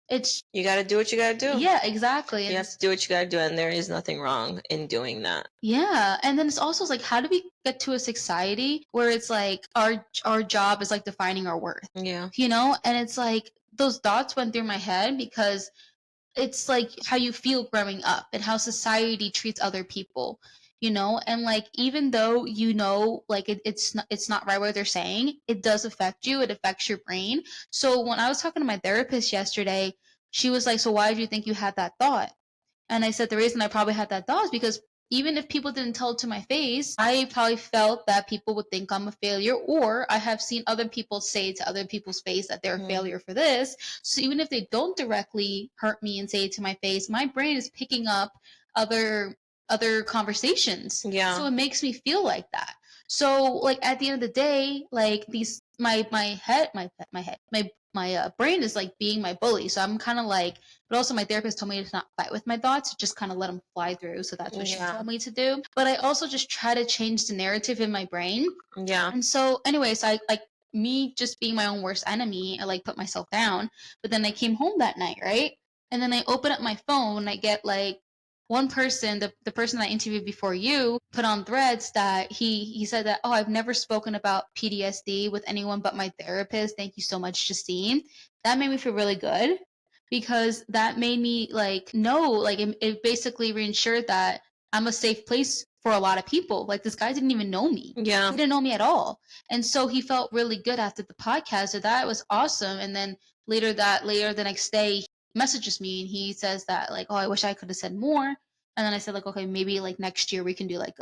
it's You got to do what you got to do. yeah, exactly. You have to do what you got to do, and there is nothing wrong in doing that. Yeah, and then it's also like, how do we get to a society where it's like our job is like defining our worth? Yeah. And it's like those thoughts went through my head because it's like how you feel growing up and how society treats other people. And like even though like it's not right what they're saying, it does affect you, it affects your brain. So when I was talking to my therapist yesterday, she was like, "So why do you think you had that thought?" And I said the reason I probably had that thought is because even if people didn't tell it to my face, I probably felt that people would think I'm a failure, or I have seen other people say to other people's face that they're a failure for this. So even if they don't directly hurt me and say it to my face, my brain is picking up other conversations. Yeah. So it makes me feel like that. So like at the end of the day, like these my brain is like being my bully. So I'm kind of like, but also my therapist told me to not fight with my thoughts, just kind of let them fly through. So that's what she told me to do. But I also just try to change the narrative in my brain. Yeah. And so anyways, I like me just being my own worst enemy, I like put myself down. But then I came home that night, right? And then I open up my phone, I get like one person, the person I interviewed before you, put on threads that he said that, oh, I've never spoken about PTSD with anyone but my therapist. Thank you so much, Justine. That made me feel really good because that made me like know, like it basically reinsured that I'm a safe place for a lot of people. Like this guy didn't even know me. Yeah. He didn't know me at all. And so he felt really good after the podcast. So that was awesome. And then later the next day he messages me and he says that like, oh, I wish I could have said more. And then I said like, okay, maybe like next year we can do like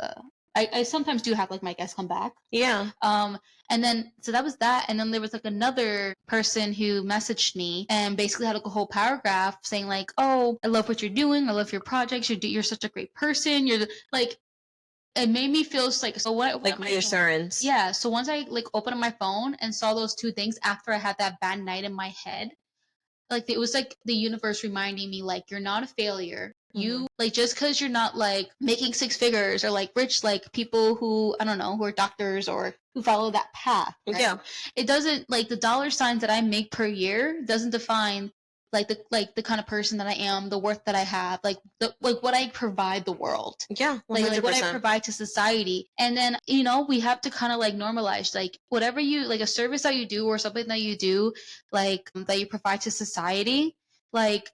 I sometimes do have like my guests come back. Yeah. And then so that was that. And then there was like another person who messaged me and basically had like a whole paragraph saying like, oh, I love what you're doing. I love your projects. You're such a great person. Like, it made me feel like, so what Like reassurance. Yeah. So once I like opened up my phone and saw those two things after I had that bad night in my head, like it was like the universe reminding me like you're not a failure. You like just because you're not like making six figures or like rich like people who I don't know who are doctors or who follow that path. Right? Yeah. It doesn't like the dollar signs that I make per year doesn't define like the kind of person that I am, the worth that I have, like what I provide the world. Yeah, 100%. Like what I provide to society. And then, you know, we have to kind of like normalize like whatever you like a service that you do or something that you do, like that you provide to society, like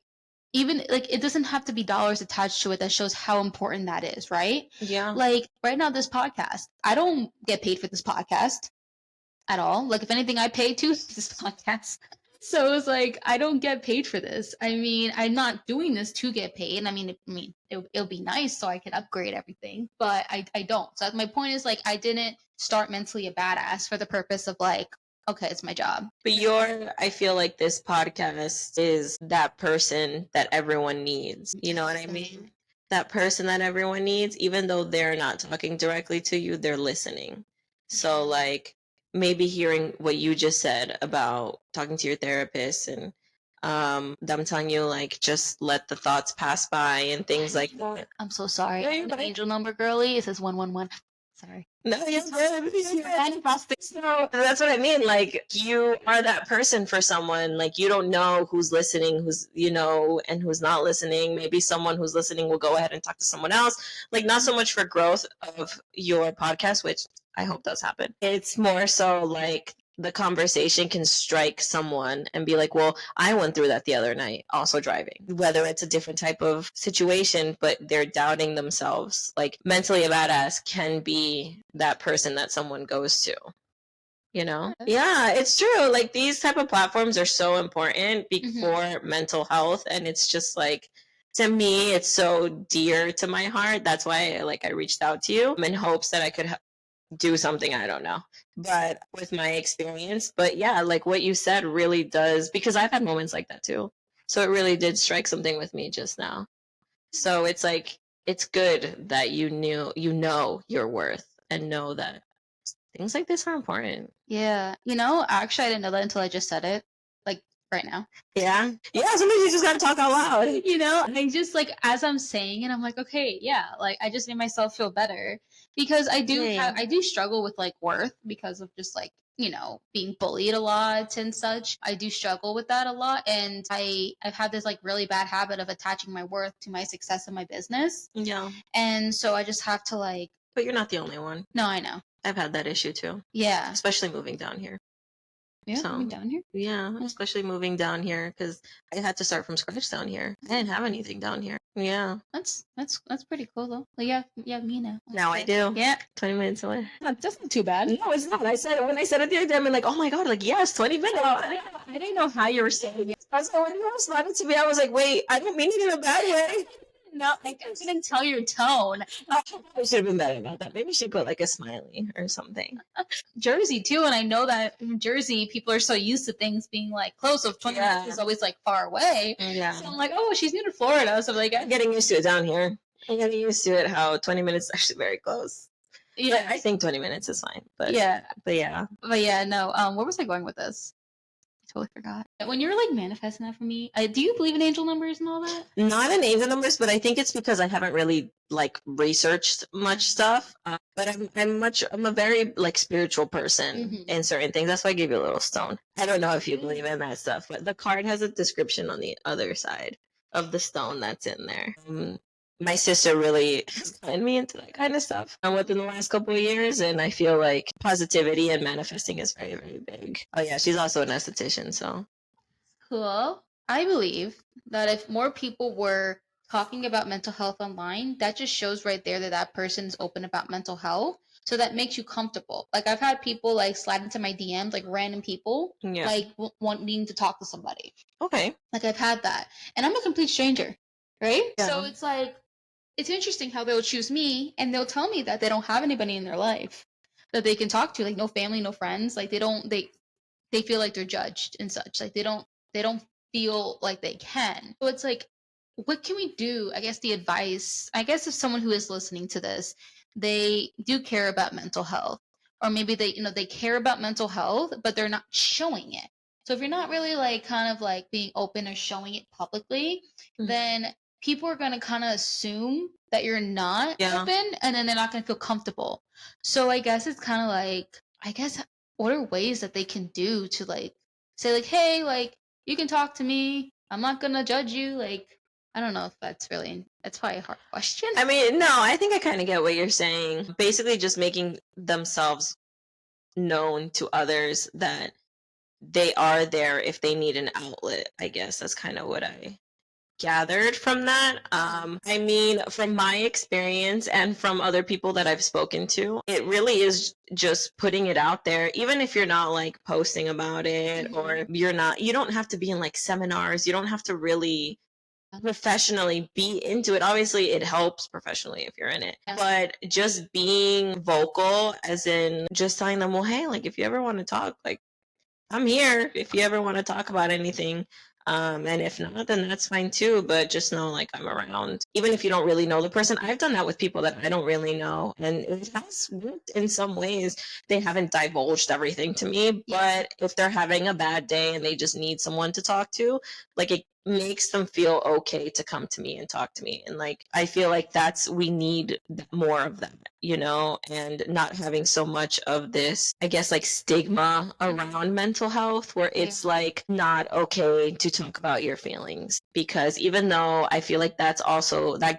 even like it doesn't have to be dollars attached to it that shows how important that is, right? Yeah. Like right now, this podcast, I don't get paid for this podcast at all. Like if anything, I pay to this podcast. So it was like I don't get paid for this. I mean, I'm not doing this to get paid. I mean, it'll be nice so I can upgrade everything, but I don't. So my point is like I didn't start mentally a badass for the purpose of like, okay, it's my job. But I feel like this podcast is that person that everyone needs. You know what I mean? That person that everyone needs, even though they're not talking directly to you, they're listening. So like maybe hearing what you just said about talking to your therapist and them telling you like just let the thoughts pass by and things like that. I'm so sorry. No, you're The fine. angel number girly. It says 111. Sorry. No, you're good. So that's what I mean. Like you are that person for someone. Like you don't know who's listening, who's and who's not listening. Maybe someone who's listening will go ahead and talk to someone else. Like not so much for growth of your podcast, which I hope does happen. It's more so like the conversation can strike someone and be like, well, I went through that the other night, also driving. Whether it's a different type of situation, but they're doubting themselves. Like mentally a badass can be that person that someone goes to. Yeah, it's true. Like these type of platforms are so important for mental health, and it's just like to me it's so dear to my heart. That's why I reached out to you in hopes that I could do something. I don't know, but with my experience. But yeah, like what you said really does, because I've had moments like that too. So it really did strike something with me just now. So it's like it's good that you know your worth and know that things like this are important. Yeah. Actually, I didn't know that until I just said it. Like right now. Yeah. Sometimes you just gotta talk out loud. I just like as I'm saying it, I'm like, okay, yeah. Like I just made myself feel better because I do struggle with like worth because of just like being bullied a lot and such. I do struggle with that a lot, and I've had this like really bad habit of attaching my worth to my success in my business. Yeah. And so I just have to like. But you're not the only one. No, I know. I've had that issue too. Yeah. Especially moving down here. Yeah, moving down here? Yeah, especially moving down here because I had to start from scratch down here. I didn't have anything down here. Yeah. That's pretty cool though. Like, yeah, me now. Now I do. Yeah. 20 minutes away. That's not too bad. No, it's not. When I said it the other day, I'm like, oh my God, like, yes, 20 minutes. I didn't know how you were saying it. So when you responded to me, I was like, wait, I don't mean it in a bad way. No, I couldn't tell your tone. I should have been better about that. Maybe she put like a smiley or something. Jersey too, and I know that in Jersey people are so used to things being like close. So 20 minutes is always like far away. Yeah. So I'm like, oh, she's new to Florida, so like I'm getting used to it down here. I'm getting used to it how 20 minutes is actually very close. Yeah, but I think 20 minutes is fine. But yeah. No. Where was I going with this? Totally forgot. When you were like manifesting that for me, do you believe in angel numbers and all that? Not in angel numbers, but I think it's because I haven't really like researched much stuff. But I'm a very like spiritual person in certain things. That's why I gave you a little stone. I don't know if you believe in that stuff, but the card has a description on the other side of the stone that's in there. my sister really has gotten me into that kind of stuff within the last couple of years, and I feel like positivity and manifesting is very, very big. Oh yeah, she's also an esthetician, so Cool. I believe that if more people were talking about mental health online, that just shows right there that that person is open about mental health. So that makes you comfortable. Like I've had people like slide into my DMs, like random people, yeah. like wanting to talk to somebody. Okay. Like I've had that, and I'm a complete stranger, right? Yeah. So it's like it's interesting how they'll choose me, and they'll tell me that they don't have anybody in their life that they can talk to, like no family, no friends. Like they feel like they're judged and such. Like they don't feel like they can. So it's like, what can we do? I guess the advice, I guess if someone who is listening to this, they do care about mental health. Or maybe they care about mental health, but they're not showing it. So if you're not really like kind of like being open or showing it publicly, then people are gonna kind of assume that you're not open, and then they're not gonna feel comfortable. So I guess it's kind of like, I guess, what are ways that they can do to like say like, hey, like you can talk to me, I'm not gonna judge you. Like I don't know if that's probably a hard question. I mean, no, I think I kind of get what you're saying. Basically, just making themselves known to others that they are there if they need an outlet. I guess that's kind of what I gathered from that. I mean, from my experience and from other people that I've spoken to, it really is just putting it out there, even if you're not like posting about it, or you don't have to be in like seminars, you don't have to really professionally be into it. Obviously it helps professionally if you're in it, but just being vocal, as in just telling them, well, hey, like if you ever want to talk, like I'm here if you ever want to talk about anything. And if not, then that's fine too. But just know, like, I'm around. Even if you don't really know the person, I've done that with people that I don't really know. And it has worked in some ways. They haven't divulged everything to me. But if they're having a bad day and they just need someone to talk to, like, it makes them feel okay to come to me and talk to me. And like I feel like we need more of that, and not having so much of this, I guess, like stigma around mental health, where it's like not okay to talk about your feelings. Because even though I feel like that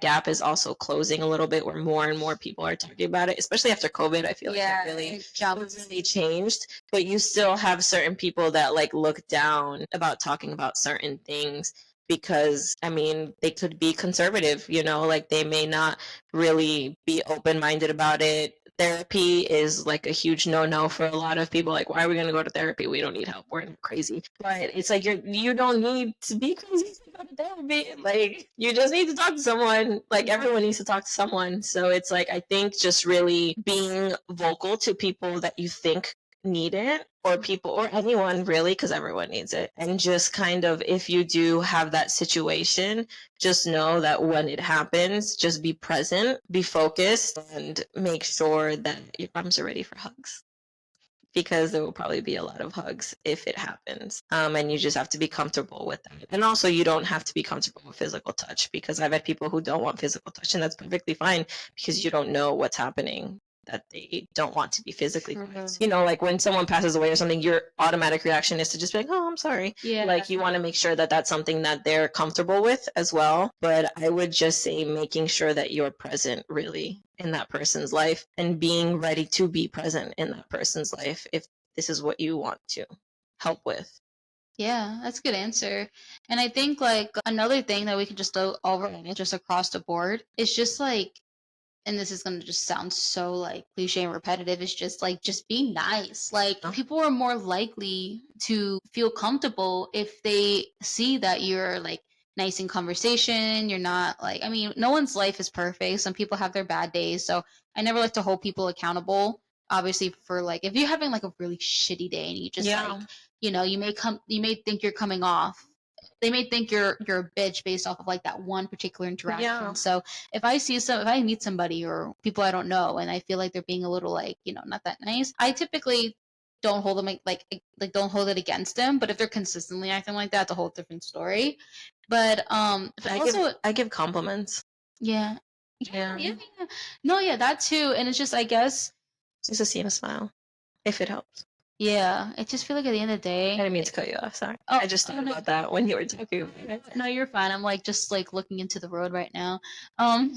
gap is also closing a little bit, where more and more people are talking about it, especially after COVID. I feel like that really changed. But you still have certain people that like look down about talking about certain things, because I mean, they could be conservative, like they may not really be open-minded about it. Therapy is like a huge no-no for a lot of people. Like, why are we going to go to therapy? We don't need help. We're not crazy. But it's like you don't need to be crazy to go to therapy. Like, you just need to talk to someone. Like, everyone needs to talk to someone. So it's like, I think just really being vocal to people that you think need it, or people, or anyone really, because everyone needs it. And just kind of, if you do have that situation, just know that when it happens, just be present, be focused, and make sure that your arms are ready for hugs, because there will probably be a lot of hugs if it happens. And you just have to be comfortable with that. And also, you don't have to be comfortable with physical touch, because I've had people who don't want physical touch, and that's perfectly fine, because you don't know what's happening, that they don't want to be physically touched. Like when someone passes away or something, your automatic reaction is to just be like, oh, I'm sorry. Like, you want to make sure that that's something that they're comfortable with as well. But I would just say making sure that you're present really in that person's life, and being ready to be present in that person's life if this is what you want to help with. Yeah, that's a good answer. And I think like another thing that we could just go over just across the board is just like, and this is going to just sound so like cliche and repetitive, is just like just be nice. Like people are more likely to feel comfortable if they see that you're like nice in conversation. You're not like, I mean, no one's life is perfect. Some people have their bad days. So I never like to hold people accountable, obviously, for like if you're having like a really shitty day and you just like, you may think you're coming off, they may think you're a bitch based off of like that one particular interaction. So if I meet somebody or people I don't know and I feel like they're being a little like, not that nice, I typically don't hold them like don't hold it against them. But if they're consistently acting like that, it's a whole different story. But I give compliments. Yeah. No, yeah, that too. And it's just, I guess, Just to see him smile, if it helps. Yeah, I just feel like at the end of the day, I didn't mean to cut you off. Sorry. oh, I just thought no, about that when you were talking about it. no, you're fine. I'm like just like looking into the road right now. Um,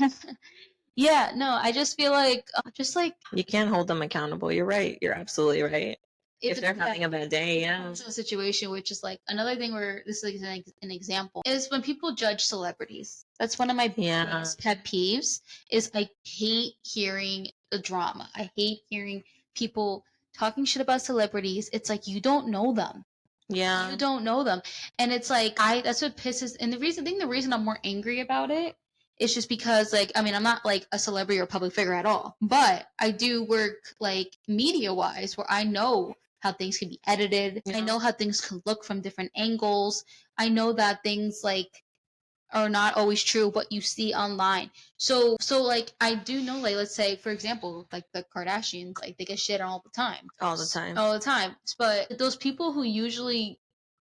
yeah, no, I just feel like just like You can't hold them accountable. You're right. You're absolutely right. If they're having a bad day, yeah. it's a situation which is like another thing where this is like an example is when people judge celebrities. That's one of my biggest pet peeves. Is I hate hearing the drama. I hate hearing people talking shit about celebrities. It's like you don't know them. Yeah. You don't know them. And it's like I that's what pisses and the reason I'm more angry about it is just because like I mean I'm not like a celebrity or public figure at all. But I do work like media wise where I know how things can be edited. Yeah. I know how things can look from different angles. I know that things like are not always true what you see online. So like I do know like let's say for example like the Kardashians like they get shit on all the time. All the time. All the time. But those people who usually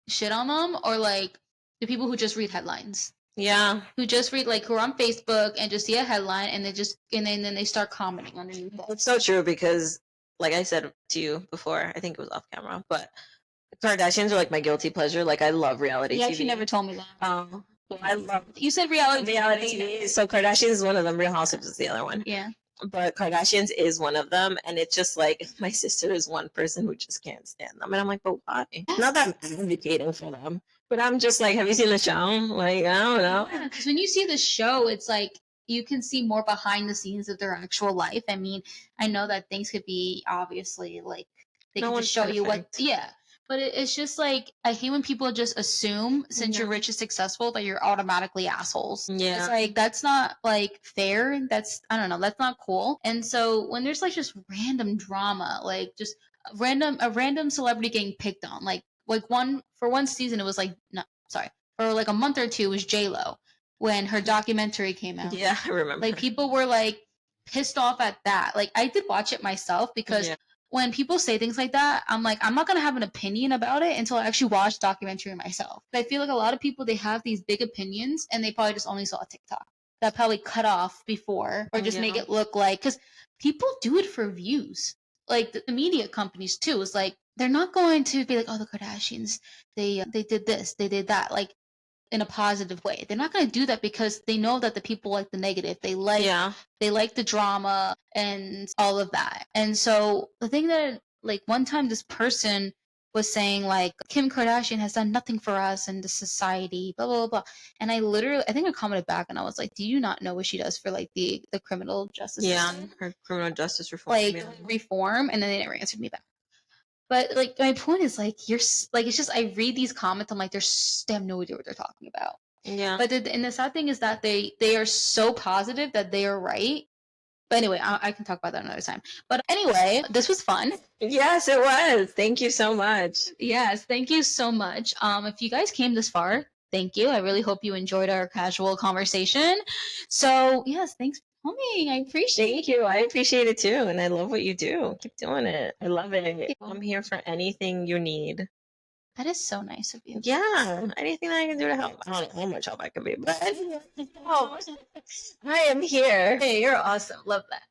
shit on them are like the people who just read headlines. Yeah. Who just read like who are on Facebook and just see a headline and they just and then they start commenting underneath it. It's so true because like I said to you before, I think it was off camera, but Kardashians are like my guilty pleasure. Like I love reality You TV. actually never told me that. Well, I love You said reality TV. So Kardashians is one of them. Real Housewives is the other one. Yeah. But Kardashians is one of them, and it's just like my sister is one person who just can't stand them, and I'm like, but why? Not that I'm advocating for them, but I'm just like, have you seen the show? Like, I don't know. Because when you see the show, it's like you can see more behind the scenes of their actual life. I mean, I know that things could be obviously like they No can one's just show you what, perfect. yeah. But it's just like I hate when people just assume since you're Yeah. rich and successful that you're automatically assholes. Yeah. It's like that's not like fair. That's I don't know. That's not cool. And so when there's like just random drama, like just a random celebrity getting picked on, like one for one season it was like no sorry for like a month or two it was J Lo when her documentary came out. Yeah, I remember. Like people were like pissed off at that. Like I did watch it myself because Yeah. when people say things like that, I'm like, I'm not gonna have an opinion about it until I actually watch the documentary myself. I feel like a lot of people they have these big opinions and they probably just only saw a TikTok that probably cut off before or just make Yeah. it look like because people do it for views. Like the media companies too is like they're not going to be like, oh, the Kardashians, they did this, they did that. Like in a positive way. They're not going to do that because they know that the people like the negative. They like the drama and all of that. And so the thing that like one time this person was saying like Kim Kardashian has done nothing for us and the society, blah blah blah. And I think I commented back and I was like, do you not know what she does for like the criminal justice system? Her criminal justice reform. Like reform, and then they never answered me back. But like my point is like you're like it's just I read these comments I'm like they have no idea what they're talking about. Yeah. But and the sad thing is that they are so positive that they are right. But anyway, I can talk about that another time. But anyway, this was fun. Yes, it was. Thank you so much. Yes, thank you so much. If you guys came this far, thank you. I really hope you enjoyed our casual conversation. So yes, thanks for coming. I appreciate. Thank you. I appreciate it too, and I love what you do. Keep doing it. I love it. I'm here for anything you need. That is so nice of you. Yeah, anything that I can do to help. I don't know how much help I can be, but I am here. Hey, you're awesome. Love that.